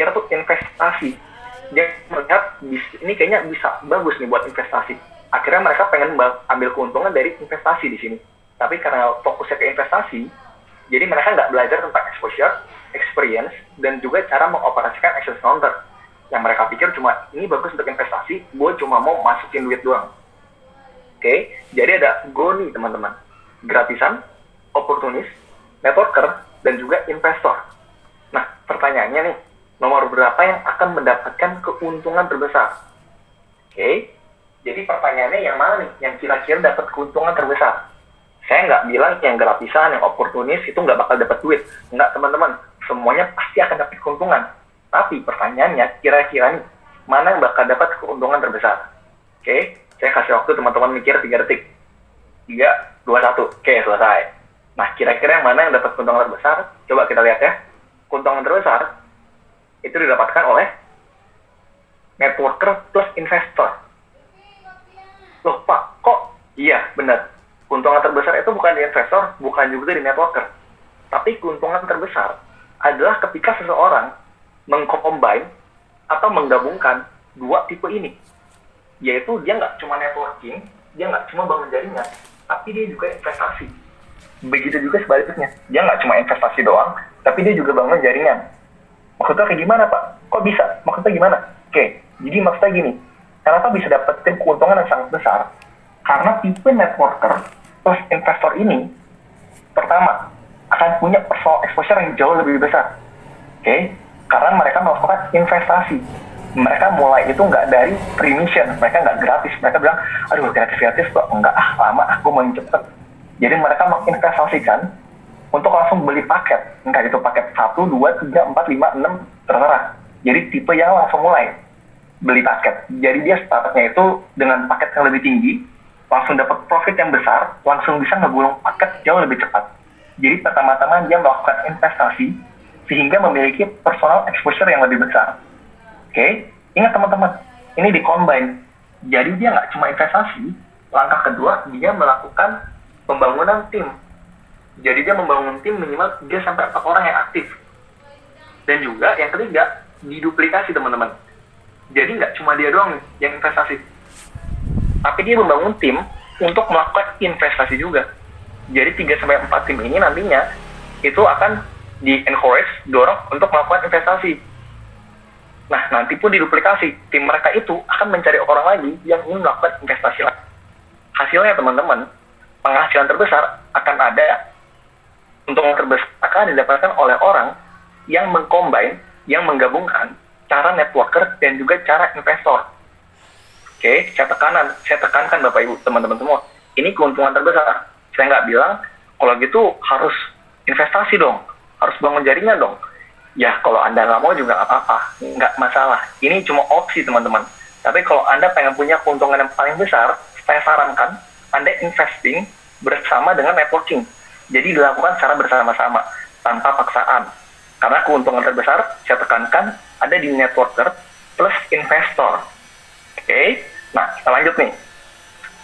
mikir tuh investasi. Dia melihat ini kayaknya bisa bagus nih buat investasi. Akhirnya mereka pengen ambil keuntungan dari investasi di sini. Tapi karena fokusnya ke investasi, jadi mereka nggak belajar tentang exposure, experience, dan juga cara mengoperasikan exchange counter. Yang mereka pikir cuma ini bagus untuk investasi, gue cuma mau masukin duit doang. Oke, jadi ada go nih teman-teman. Gratisan, oportunis, networker, dan juga investor. Nah, pertanyaannya nih, nomor berapa yang akan mendapatkan keuntungan terbesar? Oke, jadi pertanyaannya yang mana nih yang kira-kira dapat keuntungan terbesar? Saya nggak bilang yang gratisan, yang oportunis itu nggak bakal dapat duit. Nggak teman-teman, semuanya pasti akan dapat keuntungan. Tapi pertanyaannya, kira-kira nih, mana yang bakal dapat keuntungan terbesar? Oke, saya kasih waktu teman-teman mikir 3 detik. 3, 2, 1. Oke, selesai. Nah, kira-kira yang mana yang dapat keuntungan terbesar? Coba kita lihat ya. Keuntungan terbesar itu didapatkan oleh networker plus investor. Loh Pak, kok? Iya, benar. Keuntungan terbesar itu bukan di investor, bukan juga di networker. Tapi keuntungan terbesar adalah ketika seseorang mengcombine atau menggabungkan dua tipe ini. Yaitu dia nggak cuma networking, dia nggak cuma bangun jaringan, tapi dia juga investasi. Begitu juga sebaliknya, dia nggak cuma investasi doang, tapi dia juga bangun jaringan. Maksudnya kayak gimana Pak? Kok bisa? Maksudnya gimana? Oke, jadi maksudnya gini, kenapa bisa dapetin keuntungan yang sangat besar? Karena tipe networker plus investor ini, pertama, akan punya personal exposure yang jauh lebih besar. Oke, karena mereka melakukan investasi. Mereka mulai itu nggak dari free mission, mereka nggak gratis. Mereka bilang, aduh gratis kok, enggak lama, aku mau cepet. Jadi mereka menginvestasikan untuk langsung beli paket. Entah itu paket 1, 2, 3, 4, 5, 6, terserah. Jadi tipe yang langsung mulai beli paket. Jadi dia startnya itu dengan paket yang lebih tinggi, langsung dapat profit yang besar, langsung bisa ngegulung paket jauh lebih cepat. Jadi pertama-tama dia melakukan investasi, sehingga memiliki personal exposure yang lebih besar. Oke, ingat teman-teman, ini di-combine. Jadi dia nggak cuma investasi, langkah kedua, dia melakukan pembangunan tim. Jadi dia membangun tim minimal 3-4 orang yang aktif. Dan juga yang ketiga, diduplikasi teman-teman. Jadi nggak cuma dia doang nih yang investasi. Tapi dia membangun tim untuk melakukan investasi juga. Jadi 3-4 tim ini nantinya itu akan di-encourage, dorong untuk melakukan investasi. Nah, nanti pun diduplikasi. Tim mereka itu akan mencari orang lagi yang ingin melakukan investasi lagi. Hasilnya teman-teman, penghasilan terbesar akan ada. Keuntungan terbesar akan didapatkan oleh orang yang mengcombine, yang menggabungkan cara networker dan juga cara investor. Oke, saya tekankan Bapak Ibu, teman-teman semua. Ini keuntungan terbesar. Saya nggak bilang, kalau gitu harus investasi dong, harus bangun jaringan dong. Ya, kalau Anda nggak mau juga nggak apa-apa, nggak masalah. Ini cuma opsi teman-teman. Tapi kalau Anda pengen punya keuntungan yang paling besar, saya sarankan Anda investing bersama dengan networking. Jadi dilakukan secara bersama-sama, tanpa paksaan. Karena keuntungan terbesar, saya tekankan, ada di networker plus investor. Oke, nah kita lanjut nih.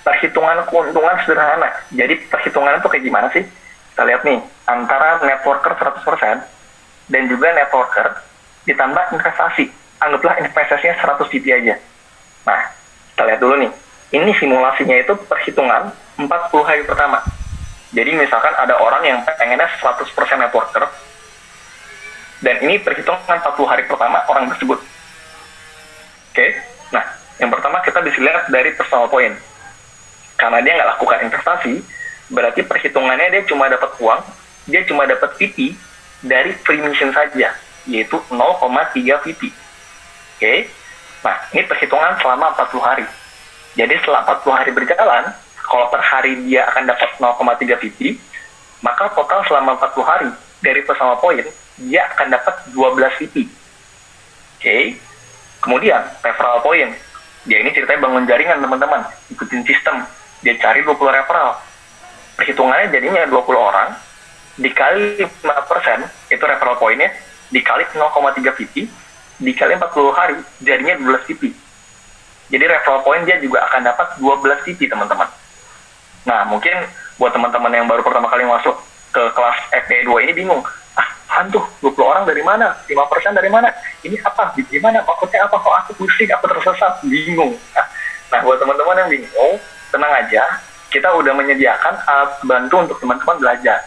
Perhitungan keuntungan sederhana. Jadi perhitungan itu kayak gimana sih? Kita lihat nih, antara networker 100% dan juga networker ditambah investasi. Anggaplah investasinya 100 BP aja. Nah, kita lihat dulu nih. Ini simulasinya itu perhitungan 40 hari pertama. Jadi misalkan ada orang yang pengennya 100% networker, dan ini perhitungan 40 hari pertama orang tersebut. Oke, nah yang pertama kita bisa lihat dari personal point. Karena dia nggak lakukan investasi, berarti perhitungannya dia cuma dapat uang, dia cuma dapat VP dari free mission saja, yaitu 0,3 VP. Oke, nah ini perhitungan selama 40 hari. Jadi setelah 40 hari berjalan, kalau per hari dia akan dapat 0,3 VP, maka total selama 40 hari dari personal point, dia akan dapat 12 VP. Oke, kemudian referral point. Dia ini ceritanya bangun jaringan teman-teman, ikutin sistem. Dia cari 20 referral. Perhitungannya jadinya 20 orang, dikali 5%, itu referral point-nya, dikali 0,3 VP, dikali 40 hari, jadinya 12 VP. Jadi referral point dia juga akan dapat 12 VP teman-teman. Nah, mungkin buat teman-teman yang baru pertama kali masuk ke kelas FP2 ini bingung, apaan tuh, 20 orang dari mana, 5% dari mana, ini apa, gimana, maksudnya apa, kok aku pusing, aku tersesat, bingung. Nah, buat teman-teman yang bingung, tenang aja, kita udah menyediakan alat bantu untuk teman-teman belajar.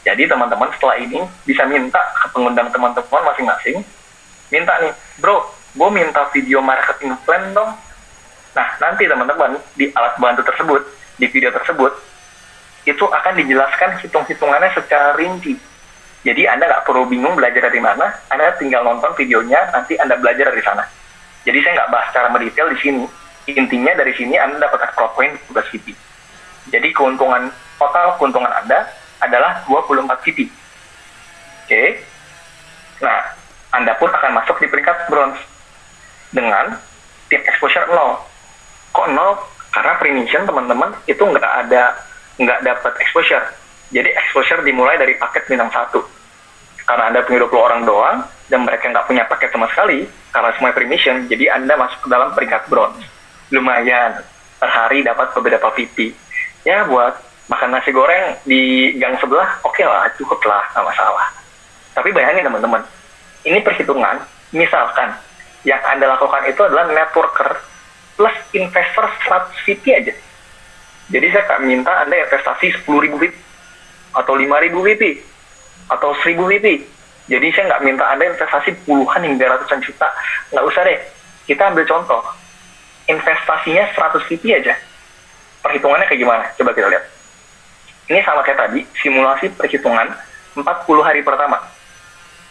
Jadi teman-teman setelah ini bisa minta ke pengundang teman-teman masing-masing, minta nih, bro, gue minta video marketing plan dong. Nah, nanti teman-teman di alat bantu tersebut, di video tersebut, itu akan dijelaskan hitung-hitungannya secara rinci. Jadi Anda nggak perlu bingung belajar dari mana, Anda tinggal nonton videonya, nanti Anda belajar dari sana. Jadi saya nggak bahas secara mendetail di sini. Intinya dari sini Anda dapat extra point tugas VP. Jadi total keuntungan Anda adalah 24 VP. Oke. Nah, Anda pun akan masuk di peringkat bronze dengan tip exposure 0. Kok 0? Karena pre-mission teman-teman itu nggak dapat exposure. Jadi exposure dimulai dari paket bintang 1. Karena Anda punya 20 orang doang, dan mereka nggak punya paket sama sekali, karena semua pre-mission, jadi Anda masuk ke dalam peringkat bronze. Lumayan, per hari dapat beberapa VP. Ya, buat makan nasi goreng di gang sebelah, oke lah, cukup lah, nggak masalah. Tapi bayangin teman-teman, ini perhitungan, misalkan, yang Anda lakukan itu adalah networker plus investor 100 VP aja. Jadi saya tak minta Anda investasi 10.000 VP, atau 5.000 VP, atau 1.000 VP. Jadi saya nggak minta Anda investasi puluhan hingga ratusan juta. Nggak usah deh. Kita ambil contoh. Investasinya 100 VP aja. Perhitungannya kayak gimana? Coba kita lihat. Ini sama kayak tadi, simulasi perhitungan 40 hari pertama.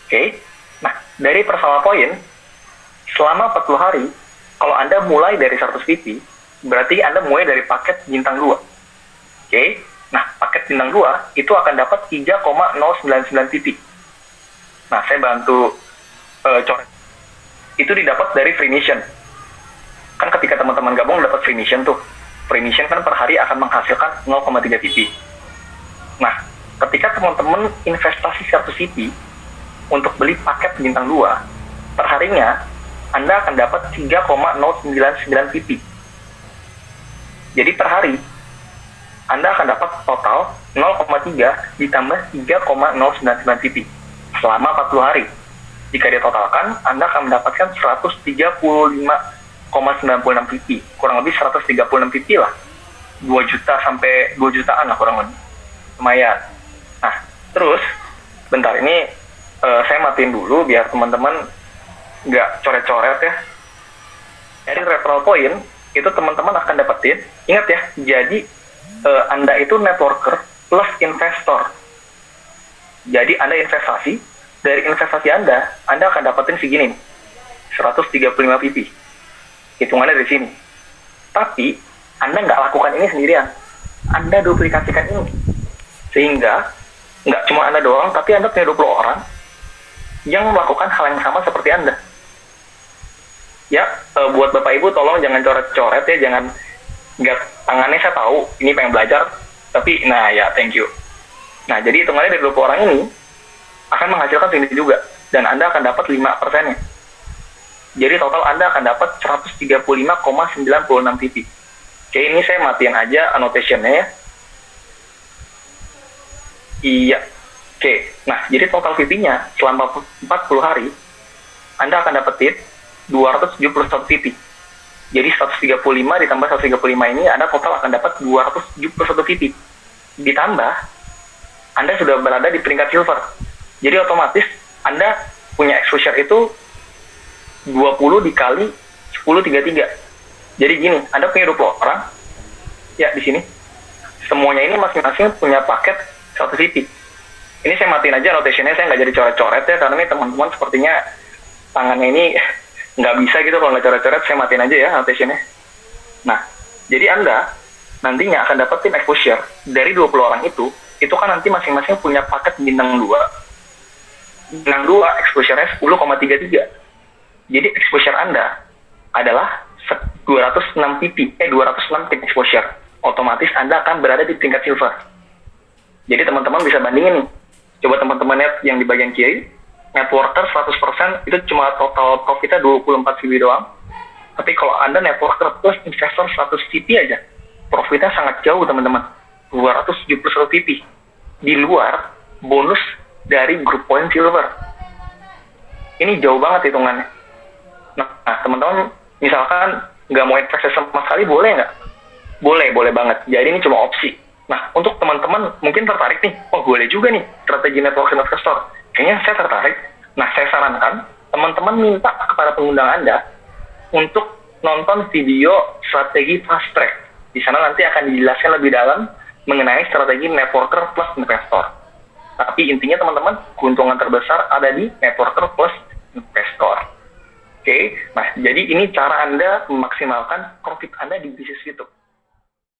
Oke? Nah, dari persama poin, selama 40 hari, kalau Anda mulai dari 100 VP, berarti Anda mulai dari paket bintang 2. Oke? Nah, paket bintang 2 itu akan dapat 3,099 VP. Nah, saya bantu coret. Itu didapat dari free mission. Kan ketika teman-teman gabung dapat free mission tuh. Free mission kan per hari akan menghasilkan 0,3 VP. Nah, ketika teman-teman investasi 100 VP untuk beli paket bintang 2, per harinya Anda akan dapat 3,099 VP. Jadi per hari Anda akan dapat total 0,3 ditambah 3,099 VP selama 40 hari. Jika ditotalkan, Anda akan mendapatkan 135,96 VP. Kurang lebih 136 VP lah. 2 juta sampai 2 jutaan lah kurang lebih. Lumayan. Nah, terus, bentar ini saya matiin dulu biar teman-teman nggak coret-coret ya. Dari referral point, itu teman-teman akan dapetin, ingat ya, jadi Anda itu networker plus investor. Jadi Anda investasi, dari investasi Anda akan dapetin segini nih, 135 VP. Hitungannya dari sini. Tapi, Anda nggak lakukan ini sendirian. Anda duplikasikan ini. Sehingga, nggak cuma Anda doang, tapi Anda punya 20 orang yang melakukan hal yang sama seperti Anda. Ya, buat Bapak Ibu tolong jangan coret-coret ya, jangan nggak, tangannya saya tahu, ini pengen belajar, tapi, nah ya, thank you. Nah, jadi hitungannya dari 20 orang ini akan menghasilkan segini juga, dan Anda akan dapat 5%-nya. Jadi total Anda akan dapat 135,96 VP. Oke, ini saya matiin aja annotation-nya ya. Iya. Oke, nah jadi total VP-nya selama 40 hari, Anda akan dapetin 271 VP. Jadi 135 ditambah 135 ini Anda total akan dapat 271 VP. Ditambah, Anda sudah berada di peringkat silver. Jadi otomatis Anda punya exposure itu 20 dikali 1033. Jadi gini, Anda punya 20 orang, ya di sini. Semuanya ini masing-masing punya paket 1 VP. Ini saya matiin aja notation-nya, saya nggak jadi coret-coret ya, karena ini teman-teman sepertinya tangannya ini nggak bisa gitu kalau nggak coret-coret, saya matiin aja ya notation-nya. Nah, jadi Anda nantinya akan dapetin exposure dari 20 orang itu kan nanti masing-masing punya paket bintang 2. Bintang 2 exposure-nya 10,33. Jadi exposure Anda adalah 206 PP, 206 tip exposure. Otomatis Anda akan berada di tingkat silver. Jadi teman-teman bisa bandingin nih. Coba teman-teman lihat yang di bagian kiri, networker 100% itu cuma total profitnya 24 VP doang. Tapi kalau Anda networker plus investor 100 VP aja, profitnya sangat jauh teman-teman. 271 VP. Di luar bonus dari grup poin silver. Ini jauh banget hitungannya. Nah, teman-teman misalkan nggak mau investasi sama sekali, boleh nggak? Boleh banget. Jadi ini cuma opsi. Nah, untuk teman-teman mungkin tertarik nih, oh boleh juga nih strategi network investor. Kayaknya saya tertarik. Nah, saya sarankan teman-teman minta kepada pengundang Anda untuk nonton video strategi fast track. Di sana nanti akan dijelaskan lebih dalam mengenai strategi networker plus investor. Tapi intinya teman-teman, keuntungan terbesar ada di networker plus investor. Oke, nah jadi ini cara Anda memaksimalkan profit Anda di bisnis YouTube.